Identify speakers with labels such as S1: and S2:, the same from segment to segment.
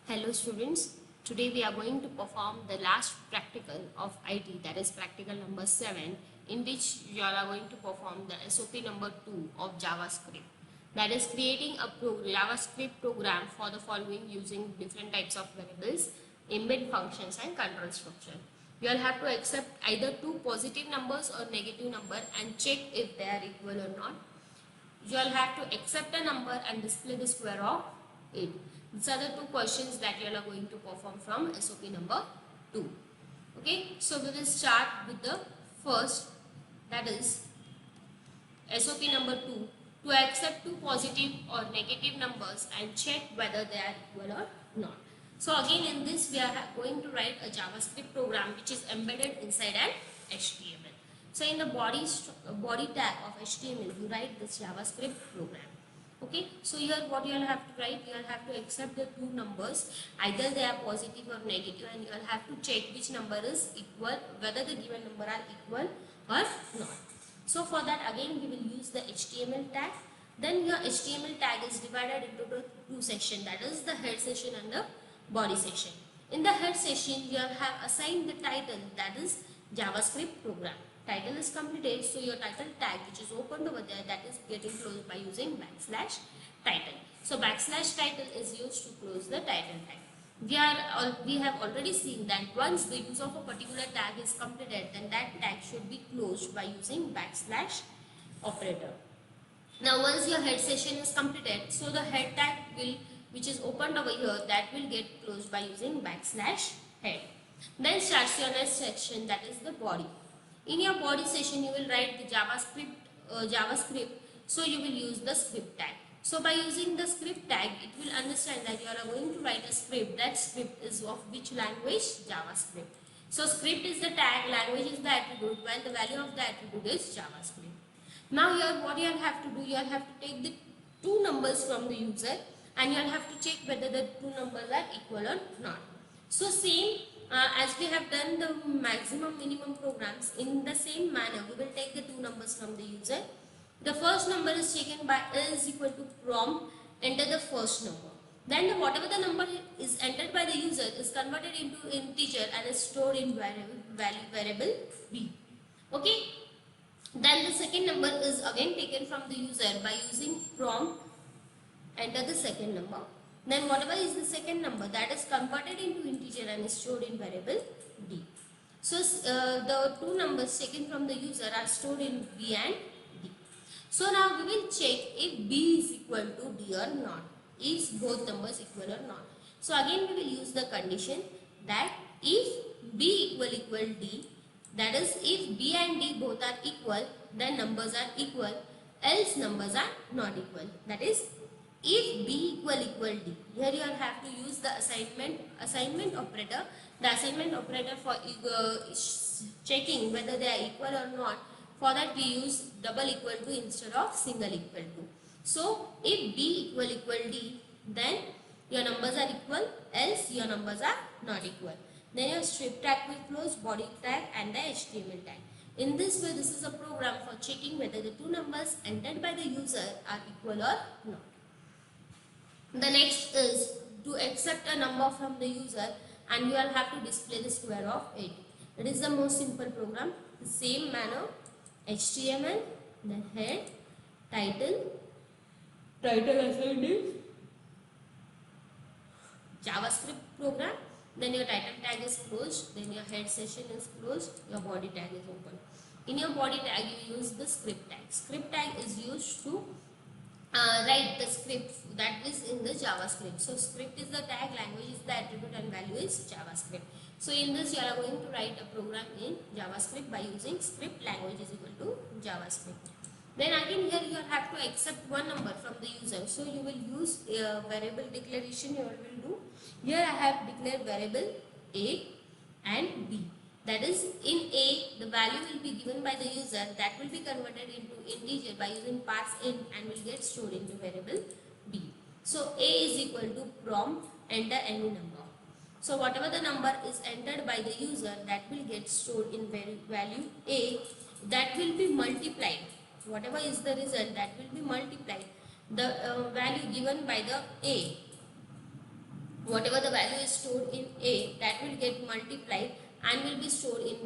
S1: Hello students, today we are going to perform the last practical of IT, that is practical number 7, in which you all are going to perform the SOP number 2 of JavaScript, that is creating a JavaScript program for the following using different types of variables, embed functions and control structure. You all have to accept either two positive numbers or negative number and check if they are equal or not. You all have to accept a number and display the square of it. These are the two questions that you all are going to perform from SOP number 2. Okay, so we will start with the first, that is SOP number 2, to accept two positive or negative numbers and check whether they are equal or not. So again in this we are going to write a JavaScript program which is embedded inside an HTML. So in the body tag of HTML you write this JavaScript program. Okay, so here what you all have to write, you all have to accept the two numbers, either they are positive or negative, and you all have to check which number is equal, whether the given number are equal or not. So for that again we will use the HTML tag. Then your HTML tag is divided into the two sections, that is the head section and the body section. In the head section you have assigned the title, that is JavaScript program. Title is completed, so your title tag which is opened over there, that is getting closed by using backslash title. So backslash title is used to close the title tag. We have already seen that once the use of a particular tag is completed, then that tag should be closed by using backslash operator. Now once your head session is completed, so the head tag which is opened over here, that will get closed by using backslash head. Then starts your next section, that is the body. In your body section you will write the JavaScript, so you will use the script tag. So by using the script tag, it will understand that you are going to write a script. That script is of which language? JavaScript. So script is the tag, language is the attribute, while the value of the attribute is JavaScript. Now here what you all have to do, you all have to take the two numbers from the user and you all have to check whether the two numbers are equal or not. So same as we have done the maximum minimum programs, in the same manner we will take the two numbers from the user. The first number is taken by is equal to prompt, enter the first number. Then whatever the number is entered by the user is converted into integer and is stored in variable b. Okay. Then the second number is again taken from the user by using prompt, enter the second number. Then whatever is the second number, that is converted into integer and is stored in variable d. So the two numbers taken from the user are stored in b and d. So now we will check if b is equal to d or not. Is both numbers equal or not? So again we will use the condition that if b equal d, that is if b and d both are equal, then numbers are equal, else numbers are not equal. That is if b equal d. Here you have to use the assignment operator. The assignment operator for checking whether they are equal or not. For that we use double equal to instead of single equal to. So if b equal d, then your numbers are equal, else your numbers are not equal. Then your strip tag will close, body tag and the HTML tag. In this way, this is a program for checking whether the two numbers entered by the user are equal or not. The next is to accept a number from the user and you will have to display the square of it. It is the most simple program. The same manner, HTML, then head, title assigned is JavaScript program, then your title tag is closed, then your head session is closed, your body tag is open. In your body tag you use the script tag. Script tag is used to write the script that is in the JavaScript. So script is the tag, language is the attribute and value is JavaScript. So in this you are going to write a program in JavaScript by using script, language is equal to JavaScript. Then again here you have to accept one number from the user. So you will use a variable declaration you will do. Here I have declared variable a and b. That is in a the value will be given by the user, that will be converted into integer by using parse in and will get stored into variable b. So a is equal to prompt, enter any number. So whatever the number is entered by the user, that will get stored in value a, that will be multiplied. Whatever is the result, that will be multiplied the value given by the a whatever the value is stored in A, that will get multiplied and will be stored in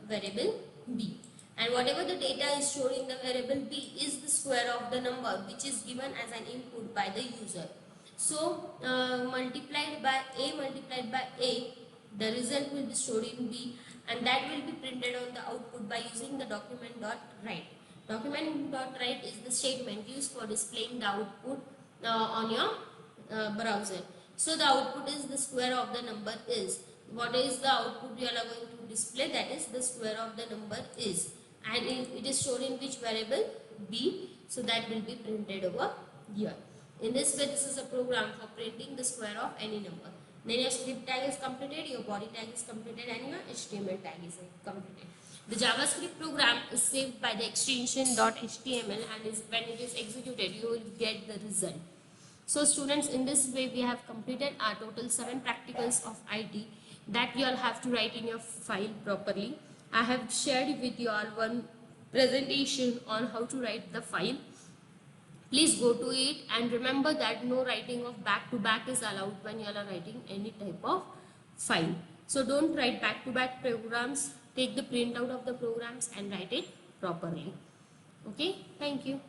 S1: variable B. And whatever the data is stored in the variable B is the square of the number which is given as an input by the user. So multiplied by A, the result will be stored in B, and that will be printed on the output by using the document.write. Document.write is the statement used for displaying the output on your browser. So the output is the square of the number is. What is the output you are going to display? That is the square of the number is. And it is stored in which variable? B. So that will be printed over here. In this way, this is a program for printing the square of any number. Then your script tag is completed, your body tag is completed, and your HTML tag is completed. The JavaScript program is saved by the extension .html, and when it is executed, you will get the result. So students, in this way we have completed our total 7 practicals of IT that you all have to write in your file properly. I have shared with you all one presentation on how to write the file. Please go to it, and remember that no writing of back to back is allowed when you are writing any type of file. So don't write back to back programs. Take the printout of the programs and write it properly. Okay, thank you.